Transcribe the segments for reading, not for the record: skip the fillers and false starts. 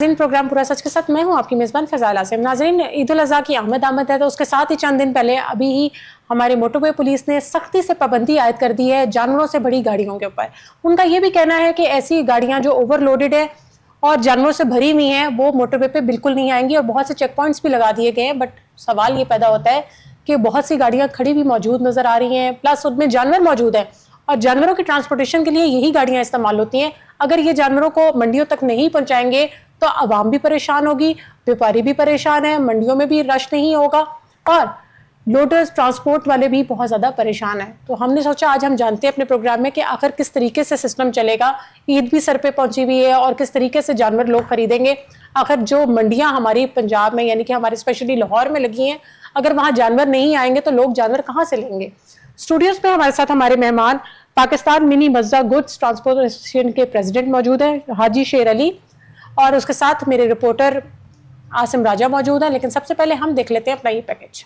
नाज़रीन, प्रोग्राम पूरा सच के साथ मैं हूं आपकी मेज़बान फ़ैज़ाल आसिम। नाज़रीन, ईद उल अज़हा की आमद है, तो उसके साथ ही चंद दिन पहले अभी ही हमारे मोटरवे पुलिस ने सख्ती से पाबंदी आयद कर दी है जानवरों से बड़ी गाड़ियों के ऊपर। उनका ये भी कहना है कि ऐसी गाड़ियां जो ओवरलोडेड है और जानवरों से भरी हुई हैं वो मोटरवे पे बिल्कुल नहीं आएंगी, और बहुत से चेक पॉइंट्स भी लगा दिए गए हैं। बट सवाल ये पैदा होता है कि बहुत सी गाड़ियां खड़ी भी मौजूद नजर आ रही हैं, प्लस उनमें जानवर मौजूद हैं, और जानवरों की ट्रांसपोर्टेशन के लिए यही गाड़ियां इस्तेमाल होती हैं। अगर ये जानवरों को मंडियों तक नहीं पहुंचाएंगे तो आवाम भी परेशान होगी, व्यापारी भी परेशान है, मंडियों में भी रश नहीं होगा, और लोडर्स ट्रांसपोर्ट वाले भी बहुत ज़्यादा परेशान हैं। तो हमने सोचा आज हम जानते हैं अपने प्रोग्राम में कि आखिर किस तरीके से सिस्टम चलेगा। ईद भी सर पे पहुंची हुई है और किस तरीके से जानवर लोग खरीदेंगे। आखिर जो मंडियां हमारी पंजाब में यानी कि हमारे स्पेशली लाहौर में लगी हैं, अगर वहाँ जानवर नहीं आएंगे तो लोग जानवर कहाँ से लेंगे। स्टूडियोज पे हमारे साथ हमारे मेहमान Pakistan mini Mazda goods transport association के प्रेसिडेंट मौजूद हैं, हाजी शेर अली, और उसके साथ मेरे रिपोर्टर आसिम राजा मौजूद है। लेकिन सबसे पहले हम देख लेते हैं अपना ये पैकेज।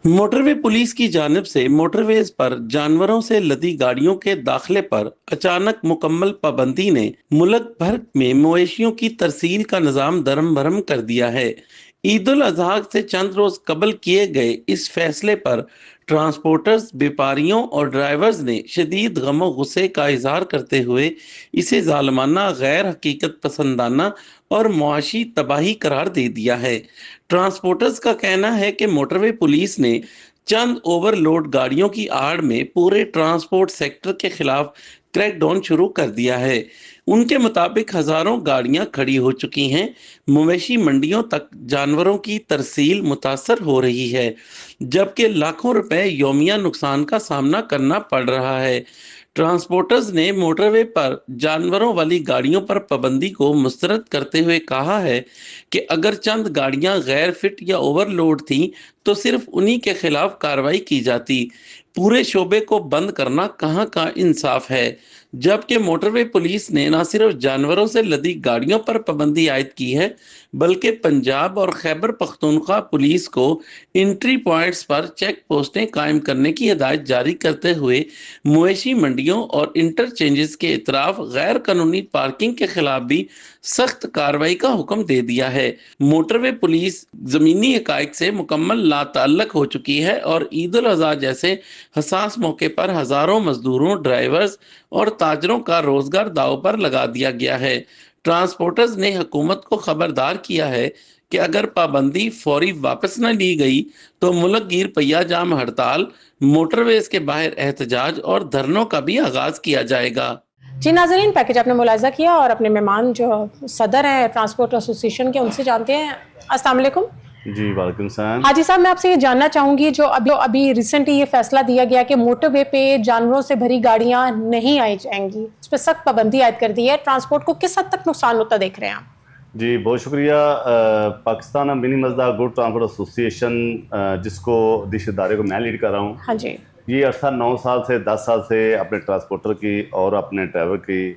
मोटरवे पुलिस की जानिब से मोटरवेज पर जानवरों से लदी गाड़ियों के दाखिले पर अचानक मुकम्मल पाबंदी ने मुल्क भर में मवेशियों की तरसील का निज़ाम दरम भरम कर दिया है। ईद उल अजहा से चंद रोज कबल किए गए इस फैसले पर ट्रांसपोर्टर्स, व्यापारियों और ड्राइवर्स ने शदीद गम गुस्से का इजहार करते हुए इसे जालमाना, गैर हकीकत पसंदाना और मुआशी तबाही करार दे दिया है। ट्रांसपोर्टर्स का कहना है कि मोटरवे पुलिस ने चंद ओवरलोड गाड़ियों की आड़ में पूरे ट्रांसपोर्ट सेक्टर के खिलाफ क्रैकडाउन शुरू कर दिया है। उनके मुताबिक हजारों गाड़ियां खड़ी हो चुकी हैं। मवेशी मंडियों तक जानवरों की तरसील मुतासर हो रही है, जबकि लाखों रुपए यौमिया नुकसान का सामना करना पड़ रहा है। ट्रांसपोर्टर्स ने मोटरवे पर जानवरों वाली गाड़ियों पर पाबंदी को मुस्तरद करते हुए कहा है कि अगर चंद गाड़ियां गैर फिट या ओवरलोड थीं तो सिर्फ उन्हीं के खिलाफ कार्रवाई की जाती। पूरे शोबे को बंद करना कहाँ का इंसाफ है। जबकि मोटरवे पुलिस ने न सिर्फ जानवरों से लदी गाड़ियों पर पाबंदी आयद की है, बल्कि पंजाब और खैबर पख्तूनख्वा पुलिस को एंट्री पॉइंट्स पर चेक पोस्टें कायम करने की हिदायत जारी करते हुए मवेशी मंडियों और इंटरचेंजेस के इतराफ गैर कानूनी पार्किंग के खिलाफ भी सख्त कार्रवाई का हुक्म दे दिया है। मोटरवे पुलिस जमीनी हकाइक से मुकम्मल लाताल्लुक हो चुकी है और ईद उल अजहा जैसे हसास मौके पर हजारों मजदूरों, ड्राइवर्स और ताजरों का रोजगार दाव पर लगा दिया गया है। ट्रांसपोर्टर्स ने हुकूमत को खबरदार किया है कि अगर पाबंदी फौरी वापस न ली गई तो मुल्क गिर पहिया जाम हड़ताल, मोटरवेज के बाहर एहतजाज और धरनों का भी आगाज किया जाएगा। जी नाज़रीन, पैकेज आपने मुलाहिज़ा किया और अपने मेहमान जो सदर हैं ट्रांसपोर्ट एसोसिएशन के, उनसे जानते हैं। अस्सलाम वालेकुम। जी वालेकुम सलाम। हाजी साहब, मैं आपसे ये जानना चाहूँगी, जो अभी रिसेंटली ये फैसला दिया गया कि मोटरवे पे जानवरों से भरी गाड़ियाँ नहीं आई जाएंगी, उस पर सख्त पाबंदी आयद कर दी है, ट्रांसपोर्ट को किस हद तक नुकसान होता देख रहे हैं आप? जी बहुत शुक्रिया। Pakistan mini Mazda good transport association, जिसको जिस इदारे को मैं लीड कर रहा हूँ, हाँ जी, ये अरसा 9 साल से 10 साल से अपने ट्रांसपोर्टर की और अपने ड्राइवर की,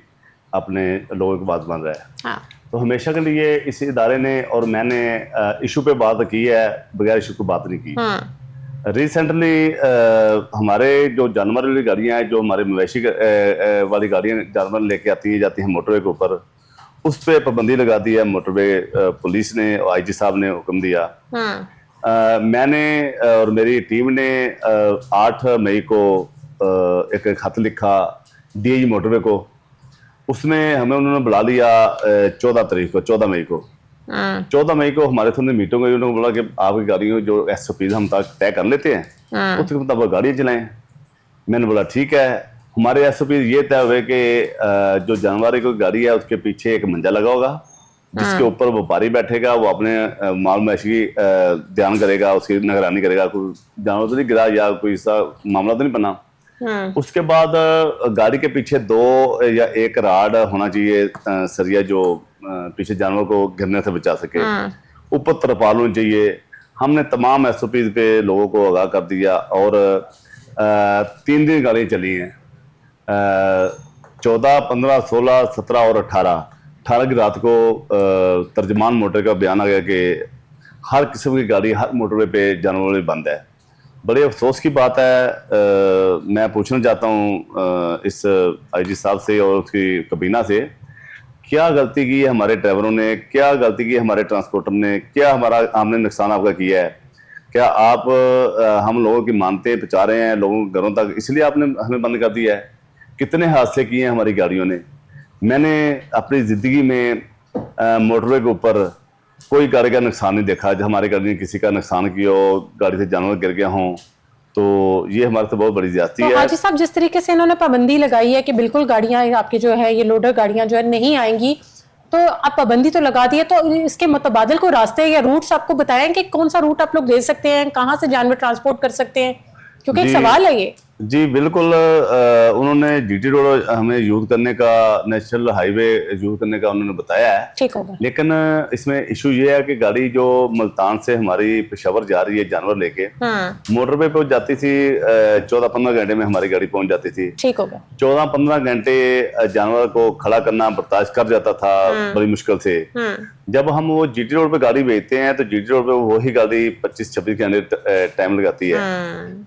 अपने लोगों की बात मान रहा है। हाँ, तो हमेशा के लिए इस इदारे ने और मैंने इशू पे बात की है, बगैर इशू को बात नहीं की। रिसेंटली हमारे जो जानवर वाली गाड़ियाँ हैं, जो हमारे मवेशी वाली गाड़ियाँ जानवर लेके आती जाती हैं मोटरवे के ऊपर, उस पर पाबंदी लगा दी है मोटरवे पुलिस ने और आईजी साहब ने हुक्म दिया। मैंने और मेरी टीम ने 8 मई को एक खत लिखा डीआईजी मोटरवे को। उसमें हमें उन्होंने बुला लिया 14 मई को। 14 मई को हमारे सामने मीटिंग हुई। उन्होंने बोला कि आपकी गाड़ियों जो SOP हम तक तय कर लेते हैं, उसके मुताबिक गाड़ी चलाएं। मैंने बोला ठीक है। हमारे SOP ये तय हुए कि जो जानवर की गाड़ी है उसके पीछे एक मंजा लगा होगा, जिसके ऊपर व्यापारी बैठेगा, वो अपने माल मवेशी ध्यान करेगा, उसकी निगरानी करेगा, कोई जानवर तो नहीं गिरा या कोई ऐसा मामला तो नहीं बना। उसके बाद गाड़ी के पीछे 2 या 1 राड होना चाहिए, सरिया, जो पीछे जानवर को गिरने से बचा सके। ऊपर तरपाल होनी चाहिए। हमने तमाम SOP पे लोगों को आगाह कर दिया और 3 दिन गाड़ियाँ चली हैं, 14, 15, 16, 17 और 18 की रात को तर्जमान मोटर का बयान आ गया कि हर किस्म की गाड़ी हर मोटरवे पे जानवरों बंद है। बड़े अफसोस की बात है। मैं पूछना चाहता हूँ इस आईजी साहब से और उसकी कबीना से کیا غلطی کی ہے ہمارے ڈرائیوروں نے, کیا غلطی کی ہمارے ٹرانسپورٹر نے, کیا ہم نے نقصان آپ کا کیا ہے, کیا آپ ہم لوگوں کی مانتے پہنچا رہے ہیں لوگوں کے گھروں تک, اس لیے آپ نے ہمیں بند کر دیا ہے. کتنے حادثے کیے ہیں ہماری گاڑیوں نے. میں نے اپنی زندگی میں موٹر وے کے اوپر کوئی گاڑی کا نقصان نہیں دیکھا. جب ہماری گاڑی نے کسی کا نقصان کیا ہو, گاڑی سے جانور گر گیا ہوں, تو یہ ہمارے سے بہت بڑی زیادتی ہے. حاجی صاحب جس طریقے سے انہوں نے پابندی لگائی ہے کہ بالکل گاڑیاں آپ کی جو ہے یہ لوڈر گاڑیاں جو ہے نہیں آئیں گی, تو اب پابندی تو لگا دی ہے, تو اس کے متبادل کو راستے یا روٹس آپ کو بتائیں کہ کون سا روٹ آپ لوگ لے سکتے ہیں, کہاں سے جانور ٹرانسپورٹ کر سکتے ہیں, کیونکہ ایک سوال ہے یہ. جی بالکل, انہوں نے جی ٹی روڈ ہمیں یوز کرنے کا, نیشنل ہائی وے یوز کرنے کا انہوں نے بتایا ہے. ٹھیک ہوگا, لیکن اس میں ایشو یہ ہے کہ گاڑی جو ملتان سے ہماری پشاور جا رہی ہے جانور لے کے, موٹر وے پہ جاتی تھی 14-15 گھنٹے میں ہماری گاڑی پہنچ جاتی تھی. ٹھیک ہوگا, 14-15 گھنٹے جانور کو کھڑا کرنا برداشت کر جاتا تھا بڑی مشکل سے. جب ہم وہ جی ٹی روڈ پہ گاڑی بھیجتے ہیں تو جی ٹی روڈ پہ وہی گاڑی 25-26 گھنٹے ٹائم لگاتی ہے.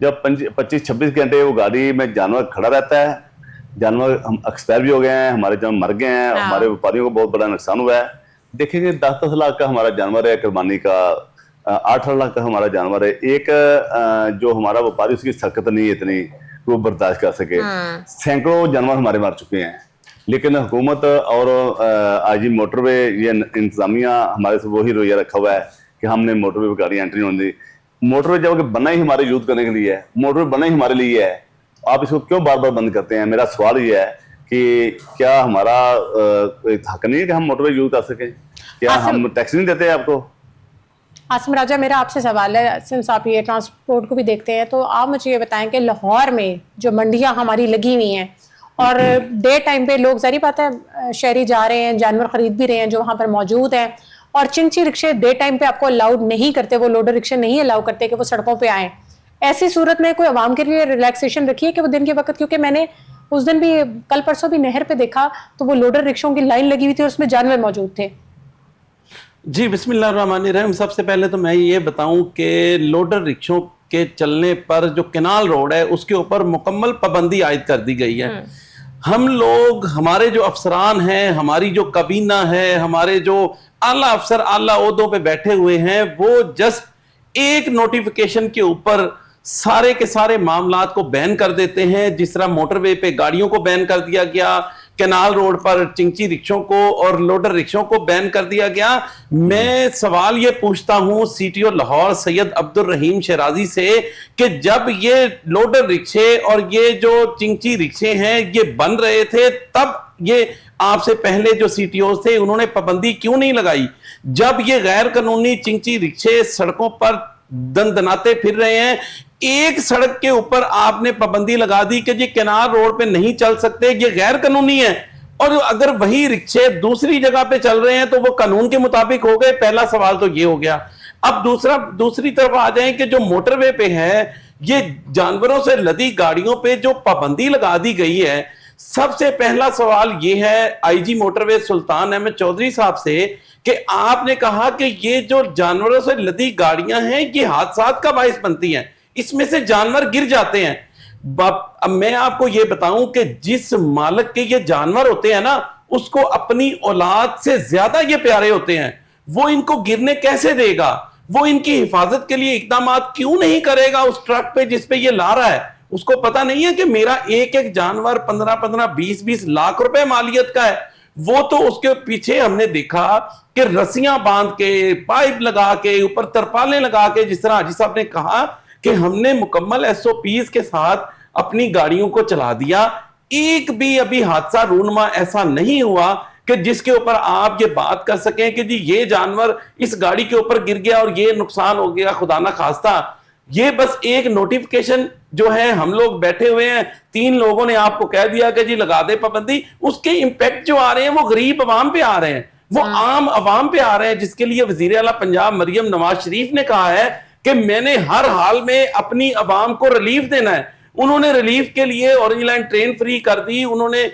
جب 25-26 گھنٹے وہ گاڑی میں جانور کھڑا رہتا ہے, جانور ہم ایکسپائر بھی ہو گئے ہیں, ہمارے جانور مر گئے ہیں, ہمارے وپاریوں کو بہت بڑا نقصان ہوا ہے. دیکھیں گے 10-10 لاکھ کا ہمارا جانور ہے قربانی کا, 8 لاکھ کا ہمارا جانور ہے. ایک جو ہمارا وپاری اس کی سخت نہیں ہے اتنی کہ وہ برداشت کر سکے. سینکڑوں جانور ہمارے مر چکے ہیں, لیکن حکومت اور آج موٹر وے یہ انتظامیہ ہمارے سے وہی رویہ رکھا ہوا ہے کہ ہم نے موٹر وے پہ گاڑی انٹری ہونے دی. موٹر وے جب کہ بنا ہی ہمارے یوز کرنے کے لیے ہے, موٹر وے بنا ہی ہمارے لیے ہے, آپ اس کو کیوں بار بار بند کرتے ہیں؟ میرا سوال یہ ہے کہ کیا ہمارا حق نہیں ہے کہ ہم موٹر وے یوز کر سکیں؟ کیا ہم ٹیکس نہیں دیتے آپ کو؟ عاصم راجہ میرا آپ سے سوال ہے, سنس آپ یہ ٹرانسپورٹ کو بھی دیکھتے ہیں, تو آپ مجھے یہ بتائیں کہ لاہور میں جو منڈیاں ہماری لگی ہوئی ہیں اور ڈے ٹائم پہ لوگ, ظاہری بات ہے شہری جا رہے ہیں, جانور خرید بھی رہے ہیں جو وہاں پر موجود ہیں, اور چنچی رکشے ڈے ٹائم پہ آپ کو الاؤڈ نہیں کرتے, وہ لوڈر رکشے نہیں الاؤ کرتے کہ وہ سڑکوں پہ آئیں. ایسی صورت میں کوئی عوام کے لیے ریلیکسیشن رکھی ہے کہ وہ دن کے وقت, کیونکہ میں نے اس دن بھی کل پرسوں بھی نہر پہ دیکھا تو وہ لوڈر رکشوں کی لائن لگی ہوئی تھی اور اس میں جانور موجود تھے. جی بسم اللہ الرحمن الرحیم. سب سے پہلے تو میں یہ بتاؤں کہ لوڈر رکشوں کے چلنے پر جو کینال روڈ ہے اس کے اوپر مکمل پابندی عائد کر دی گئی ہے. ہم لوگ, ہمارے جو افسران ہیں, ہماری جو کابینہ ہے, ہمارے جو اعلیٰ افسر اعلیٰ عہدوں پہ بیٹھے ہوئے ہیں, وہ جسٹ ایک نوٹیفیکیشن کے اوپر سارے کے سارے معاملات کو بین کر دیتے ہیں. جس طرح موٹر وے پہ گاڑیوں کو بین کر دیا گیا, کینال روڈ پر چنچی رکشوں کو اور لوڈر رکشوں کو بین کر دیا گیا. میں سوال یہ پوچھتا ہوں سی ٹی او لاہور سید عبد الرحیم شیرازی سے کہ جب یہ لوڈر رکشے اور یہ جو چنچی رکشے ہیں یہ بن رہے تھے, تب یہ آپ سے پہلے جو سی ٹی او تھے انہوں نے پابندی کیوں نہیں لگائی؟ جب یہ غیر قانونی چنچی رکشے سڑکوں پر دندناتے پھر رہے ہیں, ایک سڑک کے اوپر آپ نے پابندی لگا دی کہ یہ کینال روڈ پہ نہیں چل سکتے, یہ غیر قانونی ہے. اور اگر وہی رکشے دوسری جگہ پہ چل رہے ہیں تو وہ قانون کے مطابق ہو گئے. پہلا سوال تو یہ ہو گیا. اب دوسری طرف آ جائیں کہ جو موٹر وے پہ ہے, یہ جانوروں سے لدی گاڑیوں پہ جو پابندی لگا دی گئی ہے, سب سے پہلا سوال یہ ہے آئی جی موٹر وے سلطان احمد چودھری صاحب سے کہ آپ نے کہا کہ یہ جو جانوروں سے لدی گاڑیاں ہیں یہ حادثات کا باعث بنتی ہیں, اس میں سے جانور گر جاتے ہیں. اب میں آپ کو یہ بتاؤں کہ جس مالک کے یہ جانور ہوتے ہیں نا, اس کو اپنی اولاد سے زیادہ یہ پیارے ہوتے ہیں, وہ ان کو گرنے کیسے دے گا؟ وہ ان کی حفاظت کے لیے اقدامات کیوں نہیں کرے گا اس ٹرک پہ جس پہ یہ لا رہا ہے؟ اس کو پتا نہیں ہے کہ میرا ایک ایک جانور 15-20 لاکھ روپے مالیت کا ہے. وہ تو اس کے پیچھے ہم نے دیکھا کہ رسیاں باندھ کے, پائپ لگا کے, اوپر ترپالیں لگا کے, جس طرح حاجی صاحب نے کہا کہ ہم نے مکمل SOPs کے ساتھ اپنی گاڑیوں کو چلا دیا. ایک بھی ابھی حادثہ رونما ایسا نہیں ہوا کہ جس کے اوپر آپ یہ بات کر سکیں کہ جی یہ جانور اس گاڑی کے اوپر گر گیا اور یہ نقصان ہو گیا خدا نہ خواستہ. یہ بس ایک نوٹیفیکیشن جو ہے, ہم لوگ بیٹھے ہوئے ہیں, 3 لوگوں نے آپ کو کہہ دیا کہ جی لگا دے پابندی. اس کے امپیکٹ جو آ رہے ہیں وہ غریب عوام پہ آ رہے ہیں, وہ عام عوام پہ آ رہے ہیں, جس کے لیے وزیر اعلیٰ پنجاب مریم نواز شریف نے کہا ہے کہ میں نے ہر حال میں اپنی عوام کو ریلیف دینا ہے. انہوں نے ریلیف کے لیے اورنج لائن ٹرین فری کر دی. انہوں نے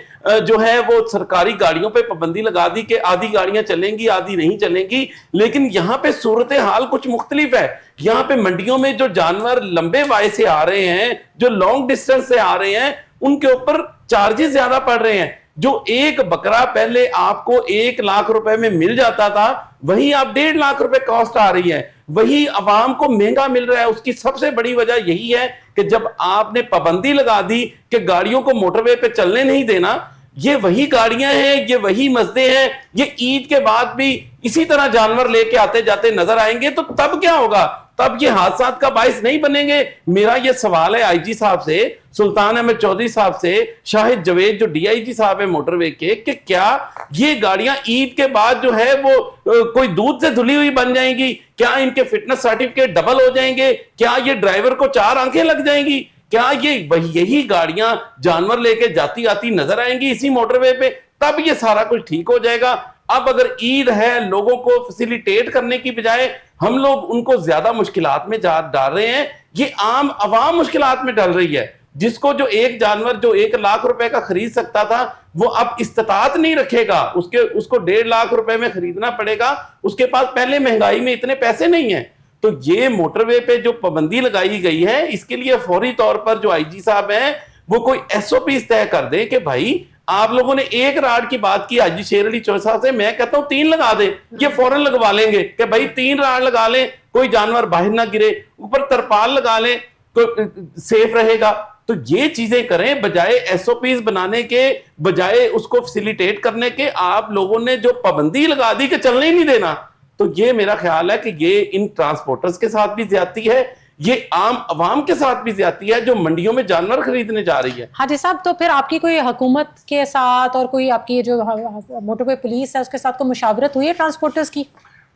جو ہے وہ سرکاری گاڑیوں پہ پابندی لگا دی کہ آدھی گاڑیاں چلیں گی آدھی نہیں چلیں گی. لیکن یہاں پہ صورتحال کچھ مختلف ہے. یہاں پہ منڈیوں میں جو جانور لمبے وائے سے آ رہے ہیں, جو لانگ ڈسٹینس سے آ رہے ہیں, ان کے اوپر چارجز زیادہ پڑ رہے ہیں. जो एक बकरा पहले आपको 1 लाख रुपए में मिल जाता था, वही आप 1.5 लाख रुपए कॉस्ट आ रही है, वही अवाम को महंगा मिल रहा है। उसकी सबसे बड़ी वजह यही है कि जब आपने पाबंदी लगा दी कि गाड़ियों को मोटरवे पे चलने नहीं देना, ये वही गाड़ियां हैं, ये वही मसले हैं, ये ईद के बाद भी इसी तरह जानवर लेके आते जाते नजर आएंगे, तो तब क्या होगा? तब ये हादसा का बाइस नहीं बनेंगे। मेरा ये सवाल है आईजी साहब से, सुल्तान अहमद चौधरी साहब से, शाहिद जवेद जो डीआईजी साहब है मोटरवे के, कि क्या ये गाड़ियां ईद के बाद जो है वो कोई दूध से धुली हुई बन जाएंगी? क्या इनके फिटनेस सर्टिफिकेट डबल हो जाएंगे? क्या ये ड्राइवर को 4 आंखें लग जाएंगी? क्या ये यही गाड़ियां जानवर लेके जाती आती नजर आएंगी इसी मोटरवे पे? तब ये सारा कुछ ठीक हो जाएगा। अब अगर ईद है, लोगों को फैसिलिटेट करने की बजाय हम लोग उनको ज्यादा मुश्किलात में डाल रहे हैं, ये आम आवाम मुश्किलात में डाल रही है। जिसको जो एक जानवर जो 1 लाख रुपए का खरीद सकता था, वो अब इस्तात नहीं रखेगा, उसको 1.5 लाख रुपए में खरीदना पड़ेगा। उसके पास पहले महंगाई में इतने पैसे नहीं है। तो ये मोटरवे पे जो पाबंदी लगाई गई है, इसके लिए फौरी तौर पर जो आईजी साहब हैं वो कोई एसओपी तय कर दें कि भाई आप लोगों ने 1 राड की बात की आईजी शेर अली चौधरी साहब से, मैं कहता हूं 3 लगा दे। ये फौरन लगवा लेंगे कि भाई 3 राड लगा लें, कोई जानवर बाहर ना गिरे, ऊपर तरपाल लगा लें तो सेफ रहेगा। तो ये चीजें करें, बजाय एसओपीज बनाने के, बजाय उसको फैसिलिटेट करने के, आप लोगों ने जो पाबंदी लगा दी कि चलने ही नहीं देना। तो ये मेरा ख्याल है कि ये इन ट्रांसपोर्टर्स के साथ भी ज्यादती है, ये आम आवाम के साथ भी ज्यादती है जो मंडियों में जानवर खरीदने जा रही है। हाजी साहब, तो फिर आपकी कोई हुकूमत के साथ और कोई आपकी जो मोटरवे पुलिस है उसके साथ कोई मुशावरत हुई है ट्रांसपोर्टर्स की?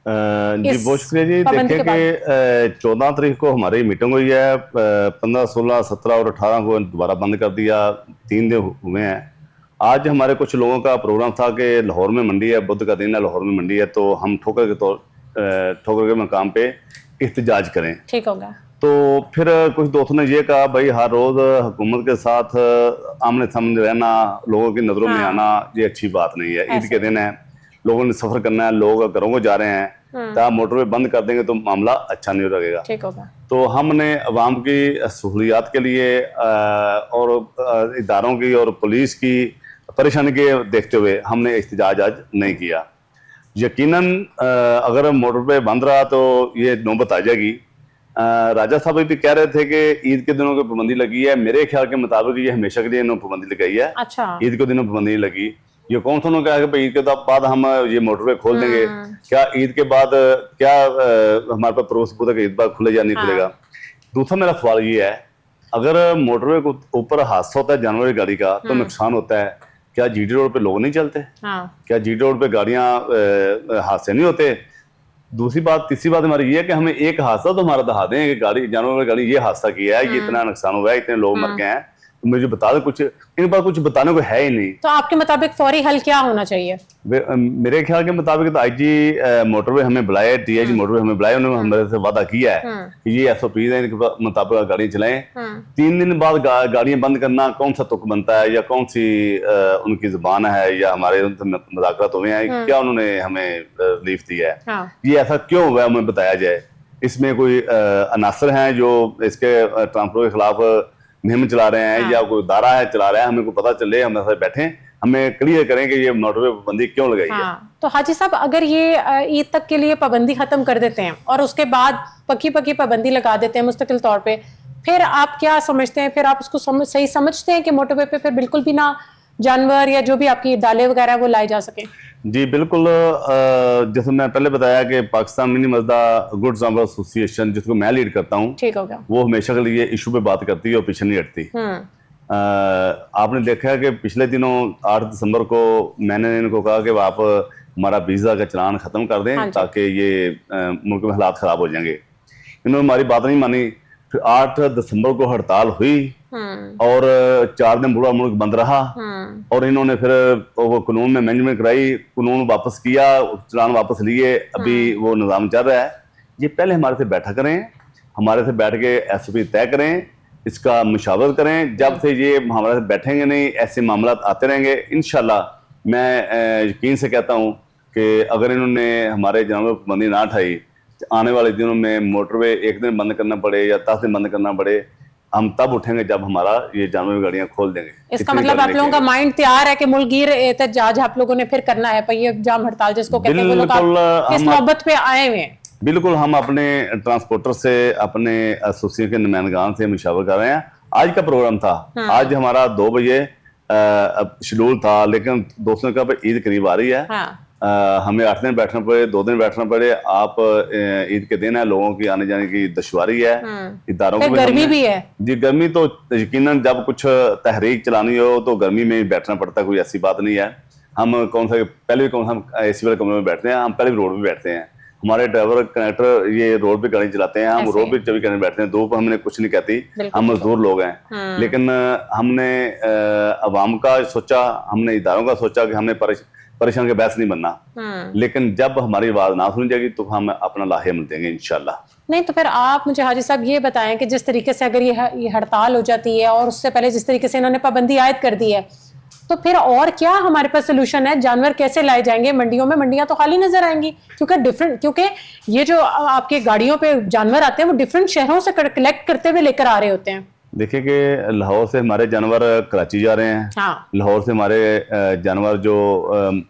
जी बहुत शुक्रिया जी। देखें कि 14 तारीख को हमारी मीटिंग हुई है, 15, 16, 17 और 18 को दोबारा बंद कर दिया, 3 दिन हुए हैं। आज हमारे कुछ लोगों का प्रोग्राम था कि लाहौर में मंडी है, बुध का दिन है, लाहौर में मंडी है, तो हम ठोकर के मकाम पे एहतजाज करें। ठीक होगा। तो फिर कुछ दोस्तों ने ये कहा भाई हर रोज हुकूमत के साथ आमने सामने रहना, लोगों की नजरों में आना, ये अच्छी बात नहीं है। ईद के दिन है, लोगों ने सफर करना है, लोग घरों को जा रहे हैं, तो आप मोटरवे बंद कर देंगे तो मामला अच्छा नहीं लगेगा। ठीक होगा। तो हमने अवाम की सहूलियात के लिए और इदारों की और पुलिस की परेशानी के देखते हुए हमने एहतजाज आज नहीं किया। यकीनन अगर मोटरवे बंद रहा तो ये नौबत आ जाएगी। राजा साहब भी कह रहे थे कि ईद के दिनों की पाबंदी लगी है, मेरे ख्याल के मुताबिक ये हमेशा के लिए इन्होंने पाबंदी लगाई है। अच्छा। ईद के दिनों पाबंदी लगी, ये कौन सा उन्होंने कहा कि भाई ईद के बाद हम ये मोटरवे खोल देंगे? क्या ईद के बाद क्या हमारे पास परोस पूरा ईद बाद खुले या नहीं खुलेगा? दूसरा मेरा सवाल ये है, अगर मोटरवे के ऊपर हादसा होता है जानवर की गाड़ी का तो नुकसान होता है, क्या जीटी रोड पे लोग नहीं चलते? क्या जीटी रोड पे गाड़ियां हादसे नहीं होते? दूसरी बात, तीसरी बात हमारी ये है कि हमें एक हादसा तो हमारा दिखा दें कि गाड़ी जानवर की गाड़ी ये हादसा किया है, ये इतना नुकसान हुआ है, इतने लोग मर गए हैं, तो मुझे बता दो। कुछ इनके पास कुछ बताने को है ही नहीं। तो आपके मुताबिक फौरी हल क्या होना चाहिए? मेरे ख्याल के मुताबिक तो आईजी मोटरवे हमें बुलाए, डीआईजी मोटरवे हमें बुलाए, उन्होंने हमारे से वादा किया है कि ये एसओपी है, इनके मुताबिक गाड़ी चलाएं। 3 दिन बाद गाड़ियां बंद करना कौन सा तुक बनता है, या कौन सी उनकी जुबान है, या हमारे उनसे मुज़ाकरात हुए हैं, क्या उन्होंने हमें रिलीफ दिया है, ये ऐसा क्यों हुआ है हमें बताया जाए। इसमें कोई अनासर हैं जो इसके ट्रांसपोर्ट के खिलाफ मुहिम चला रहे हैं, या कोई दारा है चला रहा है, हमें को पता चले, हम ऐसे बैठे, हमें क्लियर करें कि ये मोटरवे पाबंदी क्यों लगाई है। तो हाजी साहब, अगर ये ईद तक के लिए पाबंदी खत्म कर देते हैं और उसके बाद पक्की पाबंदी लगा देते हैं मुस्तकिल तौर पे, फिर आप क्या समझते हैं? फिर आप उसको सही समझते हैं कि मोटरवे पे फिर बिल्कुल भी ना जानवर या जो भी आपकी डाले वगैरह वो लाए जा सके? जी बिल्कुल। जैसे मैं पहले बताया कि पाकिस्तान मिनी मजदा गुड्स जानवर एसोसिएशन, जिसको मैं लीड करता हूँ, ठीक होगा, वो हमेशा के लिए इशू पे बात करती है और पीछे नहीं हटती। आपने देखा है कि पिछले दिनों 8 दिसंबर को मैंने इनको कहा कि आप हमारा वीजा का चलान खत्म कर दें, ताकि ये मुल्क में हालात खराब हो जाएंगे। इन्होंने हमारी बात नहीं मानी। फिर 8 दिसंबर को हड़ताल हुई और 4 दिन पूरा मुल्क बंद रहा, और इन्होंने फिर वो कानून में अमेंडमेंट कराई, कानून वापस किया, चलान वापस लिए, अभी वो निज़ाम चल रहा है। ये पहले हमारे से बैठा करें, हमारे से बैठ के एसओपी तय करें, इसका मुशावरत करें। जब से ये हमारे से बैठेंगे नहीं, ऐसे मामला आते रहेंगे। इंशाल्लाह मैं यकीन से कहता हूँ कि अगर इन्होंने हमारे जानवर पाबंदी ना उठाई, आने वाले दिनों में मोटरवे 1 दिन बंद करना पड़े या 10 दिन बंद करना पड़े, हम तब उठेंगे जब हमारा ये जानवर गाड़ियां खोल देंगे। इसका मतलब आप लोगों का माइंड तैयार है कि मुल्कगीर एहतजाज आप लोगों ने फिर करना है, पहिए जाम हड़ताल जिसको कहते हैं, वो लोग आप इस नौबत पे आए हुए हैं। बिल्कुल, हम अपने ट्रांसपोर्टर से, अपने एसोसिएशन के नुमाइंदगान से मशवरा कर रहे हैं। आज का प्रोग्राम था, आज हमारा 2 बजे शेड्यूल था, लेकिन दोस्तों ने कहा ईद करीब आ रही है, हमें 8 दिन बैठना पड़े, 2 दिन बैठना पड़े, आप ईद के दिन है, लोगों की आने जाने की दुश्वारी है, इदारों को गर्मी भी है जी। गर्मी तो यकीनन जब कुछ तहरीक चलानी हो तो गर्मी में बैठना पड़ता, कोई ऐसी बात नहीं है। हम पहले भी हम एसी वाले कमरे में बैठते हैं, हम पहले भी रोड पे बैठते हैं, हमारे ड्राइवर कंडक्टर ये रोड पे गाड़ी चलाते हैं, हम रोड पे 24 घंटे बैठते हैं, धूप हमने कुछ नहीं कहती, हम मजदूर लोग हैं। लेकिन हमने अवाम का सोचा, हमने इदारों का सोचा कि हमने परेशान के बहस नहीं बनना, लेकिन जब हमारी आवाज ना सुनी जाएगी तो हम अपना लाहेमत देंगे इंशाल्लाह। नहीं तो फिर आप मुझे हाजी साहब ये बताएं कि जिस तरीके से अगर ये हड़ताल हो जाती है और उससे पहले जिस तरीके से इन्होंने पाबंदी आयद कर दी है, तो फिर और क्या हमारे पास सोल्यूशन है? जानवर कैसे लाए जाएंगे मंडियों में? मंडियां तो खाली नजर आएंगी, क्योंकि ये जो आपके गाड़ियों पे जानवर आते हैं वो डिफरेंट शहरों से कलेक्ट करते हुए लेकर आ रहे होते हैं। देखिए कि लाहौर से हमारे जानवर कराची जा रहे हैं, लाहौर से हमारे जानवर जो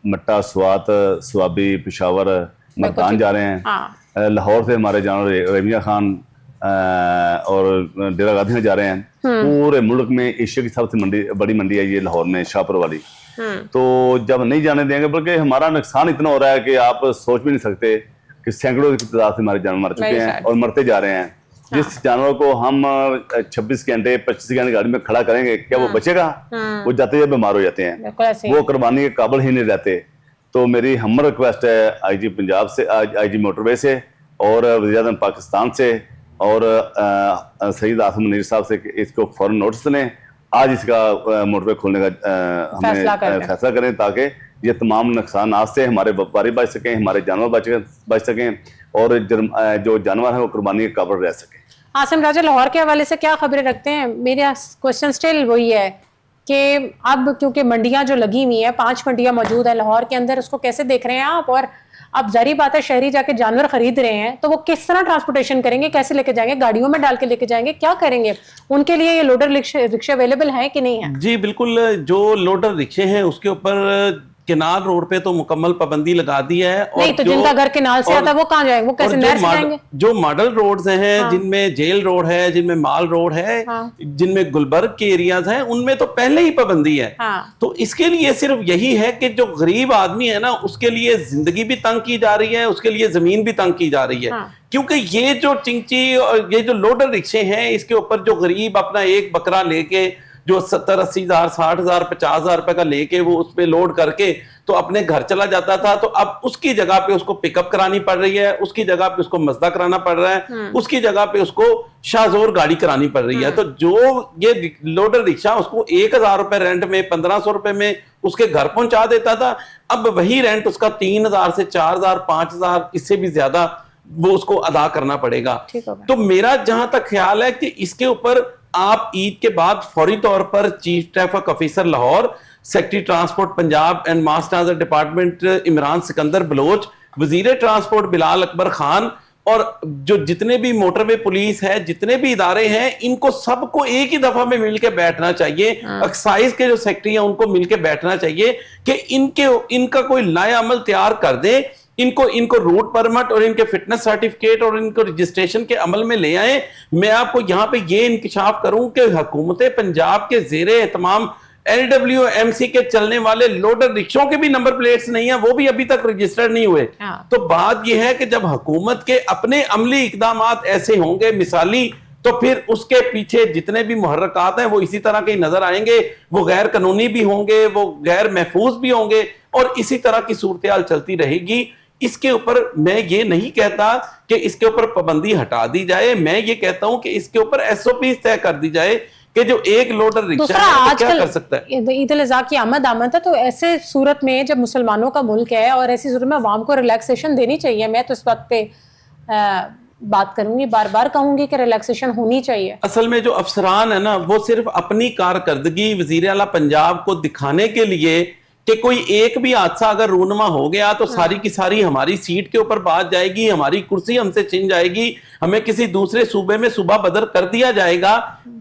मट्टा, स्वात, स्वाबी, पेशावर, मर्दान जा रहे हैं, लाहौर से हमारे जानवर रेमिया खान और डेरा गाजी में जा रहे हैं। पूरे मुल्क में एशिया की सबसे बड़ी मंडी है ये लाहौर में, शाहपुर वाली। तो जब नहीं जाने देंगे, बल्कि हमारा नुकसान इतना हो रहा है कि आप सोच भी नहीं सकते कि सैकड़ों की तादाद से हमारे जानवर मर चुके हैं और मरते जा रहे हैं। जिस जानवर को हम 26 घंटे 25 घंटे गाड़ी में खड़ा करेंगे, क्या वो बचेगा? वो जाते जाते बीमार हो जाते हैं, वो कुर्बानी के काबिल ही नहीं रहते। तो मेरी हमर रिक्वेस्ट है आईजी पंजाब से, आईजी मोटरवे से और वज़ीर-ए-आज़म पाकिस्तान से और सईद आसिम मुनीर साहब से कि इसको फौरन नोटिस लें, आज इसका मोटरवे खोलने का हमें फैसला करें, ताकि ये तमाम नुकसान से हमारे व्यापारी बच सकें, हमारे जानवर बच सकें और जो जानवर है वो कुर्बानी के काबिल रह सकें। आसिम राजा, लाहौर के हवाले से क्या खबरें रखते हैं? मेरा क्वेश्चन स्टिल वही है कि अब क्योंकि मंडियां जो लगी हुई हैं, 5 मंडियां मौजूद है लाहौर के अंदर, उसको कैसे देख रहे हैं आप? और अब जारी बात है शहरी जाके जानवर खरीद रहे हैं, तो वो किस तरह ट्रांसपोर्टेशन करेंगे, कैसे लेके जाएंगे? गाड़ियों में डाल के लेके जाएंगे, क्या करेंगे? उनके लिए ये लोडर रिक्शे अवेलेबल है कि नहीं है? जी बिल्कुल, जो लोडर रिक्शे हैं उसके ऊपर किनाल रोड पे तो मुकम्मल पाबंदी लगा दी है। और नहीं तो जिनका घर किनाल से आता है वो कहाँ जाएंगे? वो कैसे नहर से जाएंगे? जो मॉडल रोड्स हैं, जिनमें जेल रोड है, जिनमें माल रोड है, जिनमें गुलबर्ग के एरियाज हैं, उनमें तो पहले ही पाबंदी है। तो इसके लिए सिर्फ यही है कि जो गरीब आदमी है ना, उसके लिए जिंदगी भी तंग की जा रही है, उसके लिए जमीन भी तंग की जा रही है। क्योंकि ये जो चिंची और ये जो लोडर रिक्शे हैं, इसके ऊपर जो गरीब अपना एक बकरा लेके जो 70-80 हज़ार 60 हज़ार 50 हज़ार रुपए का लेके वो उस पे लोड करके तो अपने घर चला जाता था, तो अब उसकी जगह पे उसको पिकअप करानी पड़ रही है, उसकी जगह पे उसको मजदा कराना पड़ रहा है, उसकी जगह पे उसको शाहजोर गाड़ी करानी पड़ रही है। तो जो ये लोडर रिक्शा उसको 1000 रुपए रेंट में, 1500 रुपए में उसके घर पहुंचा देता था, अब वही रेंट उसका 3000 से 4000 5000 इससे भी ज्यादा वो उसको अदा करना पड़ेगा। तो मेरा जहां तक ख्याल है कि इसके ऊपर आप ईद के बाद फौरी तौर पर chief traffic officer Lahore, secretary transport Punjab and mass transit department Imran Sikandar Baloch, वजीर ट्रांसपोर्ट बिलाल अकबर खान और जो जितने भी मोटरवे पुलिस है, जितने भी इदारे हैं, इनको सबको एक ही दफा में मिलकर बैठना चाहिए। एक्साइज के जो सेक्रेटरी हैं उनको मिलकर बैठना चाहिए कि इनका कोई नया अमल तैयार कर दे, इनको रूट परमिट और इनके फिटनेस सर्टिफिकेट और इनको रजिस्ट्रेशन के अमल में ले आए। मैं आपको यहाँ पे ये इंकिशाफ करूं कि हुकूमत पंजाब के ज़ेरे एहतमाम LWMC के चलने वाले लोडर रिक्शों के भी नंबर प्लेट्स नहीं है, वो भी अभी तक रजिस्टर्ड नहीं हुए। तो बात यह है कि जब हुकूमत के अपने अमली इकदामात ऐसे होंगे मिसाली, तो फिर उसके पीछे जितने भी मुहर्रकात हैं वो इसी तरह के नजर आएंगे, वो गैर कानूनी भी होंगे, वो गैर महफूज भी होंगे और इसी तरह की सूरत हाल चलती रहेगी। इसके ऊपर मैं ये नहीं कहता कि इसके ऊपर पाबंदी हटा दी जाए, मैं ये कहता हूं कि इसके ऊपर SOP तय कर दी जाए कि जो एक लोडर रिक्शा है वो क्या कर सकता है। ईद उल अज़हा की आमद है, तो ऐसे सूरत में जब मुसलमानों का मुल्क है और ऐसी सूरत में अवाम को रिलैक्सेशन देनी चाहिए। मैं तो इस बात पे बात करूंगी, बार बार कहूंगी कि रिलैक्सेशन होनी चाहिए। असल में जो अफसरान है ना, वो सिर्फ अपनी कारकर्दगी वजीर आला पंजाब को दिखाने के लिए कि कोई एक भी हादसा अगर रूनमा हो गया तो सारी की सारी हमारी सीट के ऊपर बात जाएगी, हमारी कुर्सी हमसे छिन जाएगी, हमें किसी दूसरे सूबे में सूबा बदर कर दिया जाएगा।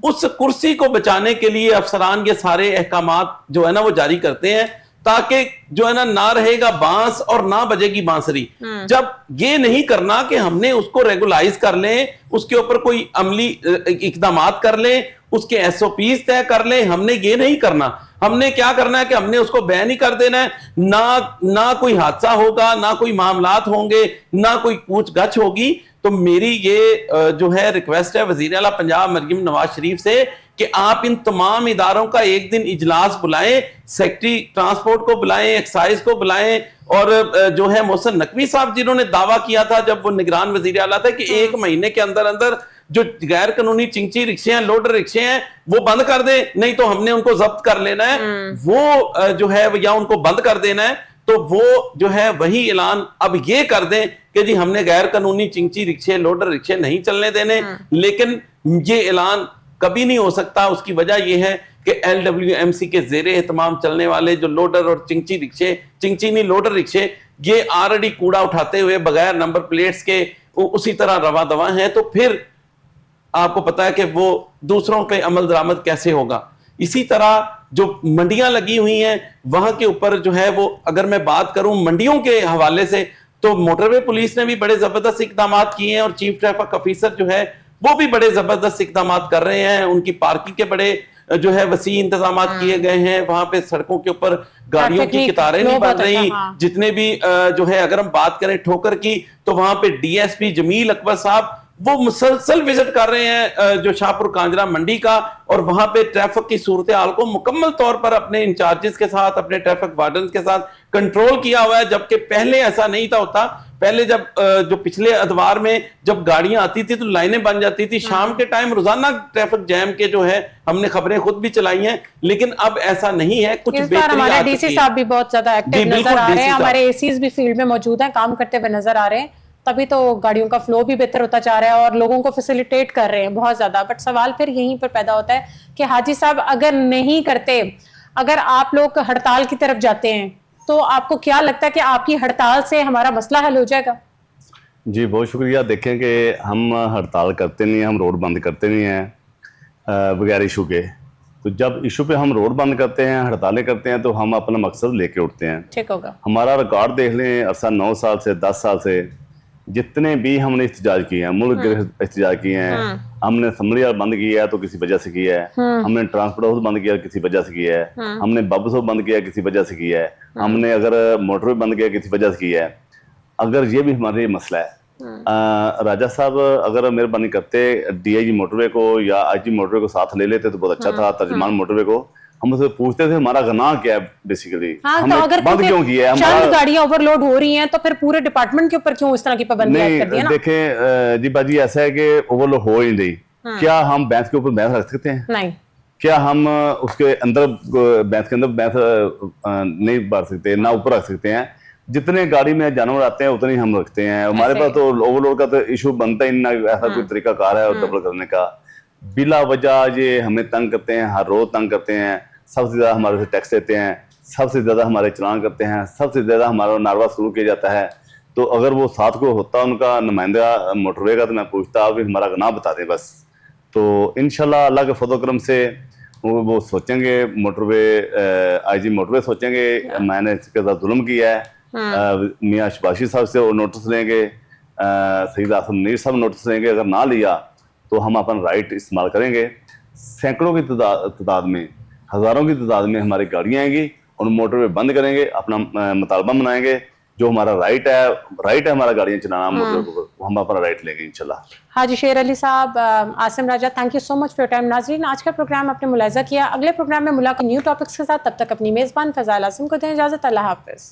اس کرسی کو بچانے کے لیے افسران یہ سارے احکامات جو ہے نا وہ جاری کرتے ہیں تاکہ جو ہے نا نہ رہے گا بانس اور نہ بجے گی بانسری. جب یہ نہیں کرنا کہ ہم نے اس کو ریگولائز کر لیں, اس کے اوپر کوئی عملی اقدامات کر لیں, اس کے ایس او پیز طے کر لیں, ہم نے یہ نہیں کرنا. ہم نے کیا کرنا ہے کہ ہم نے اس کو بین ہی کر دینا ہے, نہ کوئی حادثہ ہوگا, نہ کوئی معاملات ہوں گے, نہ کوئی پوچھ گچھ ہوگی. تو میری یہ جو ہے ریکویسٹ ہے وزیر اعلیٰ پنجاب مریم نواز شریف سے کہ آپ ان تمام اداروں کا ایک دن اجلاس بلائیں, سیکٹری ٹرانسپورٹ کو بلائیں, ایکسائز کو بلائیں, اور جو ہے محسن نقوی صاحب جنہوں نے دعویٰ کیا تھا جب وہ نگران وزیر اعلیٰ تھے کہ 1 مہینے کے اندر اندر جو غیر قانونی چنچی رکشے ہیں, لوڈر رکشے ہیں, وہ بند کر دیں, نہیں تو ہم نے ان کو ضبط کر لینا ہے, وہ جو ہے یا ان کو بند کر دینا ہے. تو وہ جو ہے وہی اعلان اب یہ کر دیں کہ جی ہم نے غیر قانونی چنچی رکشے, لوڈر رکشے نہیں چلنے دینے. لیکن یہ اعلان کبھی نہیں ہو سکتا. اس کی وجہ یہ ہے کہ LWMC کے زیر اہتمام چلنے والے جو لوڈر اور چنچی رکشے, چنچی نہیں لوڈر رکشے, یہ آلریڈی کوڑا اٹھاتے ہوئے بغیر نمبر پلیٹس کے اسی طرح رواں دواں ہیں. تو پھر آپ کو پتا ہے کہ وہ دوسروں پہ عمل درآمد کیسے ہوگا. اسی طرح جو منڈیاں لگی ہوئی ہیں وہاں کے اوپر جو ہے وہ, اگر میں بات کروں منڈیوں کے حوالے سے, تو موٹر وے پولیس نے بھی بڑے زبردست اقدامات کیے ہیں, اور چیف ٹریفک آفیسر جو ہے وہ بھی بڑے زبردست اقدامات کر رہے ہیں. ان کی پارکنگ کے بڑے جو ہے وسیع انتظامات کیے گئے ہیں. وہاں پہ سڑکوں کے اوپر گاڑیوں کی قطاریں نہیں بن رہی. جتنے بھی جو ہے اگر ہم بات کریں ٹھوکر کی, تو وہاں پہ DSP جمیل اکبر صاحب وہ مسلسل وزٹ کر رہے ہیں جو شاہپور کانجرا منڈی کا, اور وہاں پہ ٹریفک کی صورتحال کو مکمل طور پر اپنے انچارجز کے ساتھ, اپنے ٹریفک وارڈنز کے ساتھ کنٹرول کیا ہوا ہے. جبکہ پہلے ایسا نہیں تھا ہوتا. پہلے جب جو پچھلے ادوار میں جب گاڑیاں آتی تھی تو لائنیں بن جاتی تھی. شام کے ٹائم روزانہ ٹریفک جیم کے جو ہے ہم نے خبریں خود بھی چلائی ہیں, لیکن اب ایسا نہیں ہے. کچھ ہمارے DC صاحب بھی بہت زیادہ ایکٹیو نظر آ رہے ہیں, ہمارے ACs بھی فیلڈ میں موجود ہیں, کام کرتے ہوئے نظر آ رہے ہیں. تبھی تو گاڑیوں کا فلو بھی بہتر ہوتا جا رہا ہے اور لوگوں کو فیسیلیٹیٹ کر رہے ہیں بہت زیادہ. بٹ سوال پھر یہیں پر پیدا ہوتا ہے کہ حاجی صاحب اگر نہیں کرتے, اگر آپ لوگ ہڑتال کی طرف جاتے ہیں, تو آپ کو کیا لگتا ہے کہ آپ کی ہڑتال سے ہمارا مسئلہ حل ہو جائے گا؟ جی بہت شکریہ. دیکھیں کہ ہم ہڑتال کرتے نہیں ہیں, ہم روڈ بند کرتے نہیں ہیں بغیر ایشو کے. تو جب ایشو پہ ہم روڈ بند کرتے ہیں, ہڑتالیں کرتے ہیں, تو ہم اپنا مقصد لے کے اٹھتے ہیں. ٹھیک ہوگا. ہمارا ریکارڈ دیکھ لیں, عرصہ 9 سال سے 10 سال سے جتنے بھی ہم نے احتجاج کیے ہیں, ملک احتجاج کیے ہیں, ہم نے اسمبلی ہاؤس بند کیا ہے تو کسی وجہ سے کیا ہے, ہم نے ٹرانسپورٹ ہاؤس بند کیا کسی وجہ سے کیا ہے, ہم نے ببس ہاؤس بند کیا کسی وجہ سے کیا ہے, ہم نے اگر موٹر وے بند کیا کسی وجہ سے کیا ہے. اگر یہ بھی ہمارا مسئلہ ہے, راجہ صاحب اگر مہربانی کرتے DIG موٹر وے کو یا IG موٹر وے کو ساتھ لے لیتے تو بہت اچھا تھا. ترجمان موٹر وے کو ہم اسے پوچھتے تھے ہمارا گناہ کیا ہے بیسیکلی, ہم نے بند کیوں کیا ہے. چند گاڑیاں اوور لوڈ ہو رہی ہیں تو پھر پورے ڈپارٹمنٹ کے اوپر کیوں اس طرح کی پابندی عائد کر دی ہے نا؟ دیکھیں جی باجی, ایسا ہے کہ اوور لوڈ ہو ہی نہیں. کیا ہم بینس کے اوپر بینس رکھ سکتے ہیں؟ نہیں. کیا ہم اس کے اندر بینس کے اندر بینس نہیں بڑھ سکتے, نہ اوپر رکھ سکتے ہیں؟ جتنے گاڑی میں جانور آتے ہیں اتنے ہی ہم رکھتے ہیں. ہمارے پاس تو اوور لوڈ کا تو ایشو بنتا ہی نہیں, ایسا کوئی طریقہ کار ہے ڈبل کرنے کا. بلا وجہ یہ ہمیں تنگ کرتے ہیں, ہر روز تنگ کرتے ہیں. سب سے زیادہ ہمارے سے ٹیکس لیتے ہیں, سب سے زیادہ ہمارے چلان کرتے ہیں, سب سے زیادہ ہمارا ناروا سلوک کیا جاتا ہے. تو اگر وہ ساتھ کو ہوتا ان کا نمائندہ موٹر وے کا تو میں پوچھتا آپ ہمارا گناہ بتا دیں بس. تو انشاءاللہ اللہ کے فضل و کرم سے وہ سوچیں گے, موٹر وے IG موٹر وے سوچیں گے میں نے اس کے ساتھ ظلم کیا ہے. میاں شباشی صاحب سے وہ نوٹس لیں گے, سید آصم منیر صاحب نوٹس لیں گے. اگر نہ لیا تو ہم اپنا رائٹ استعمال کریں گے. سینکڑوں کی تعداد میں, ہزاروں کی تعداد میں ہماری گاڑیاں آئیں گی اور موٹر وے بند کریں گے, اپنا مطالبہ منائیں گے. جو ہمارا رائٹ ہے ہمارا گاڑیاں چلانا موٹر وے پر, وہ ہم اپنا رائٹ لیں گے انشاءاللہ. حاجی Sher Ali Sahab, Asim Raja, thank you so much for your time. ناظرین, آج کا پروگرام آپ نے ملاحظہ کیا. اگلے پروگرام میں ملاقات نیو ٹاپکس کے ساتھ. تب تک اپنی میزبان فضائل عاصم کو دیں اجازت. اللہ حافظ.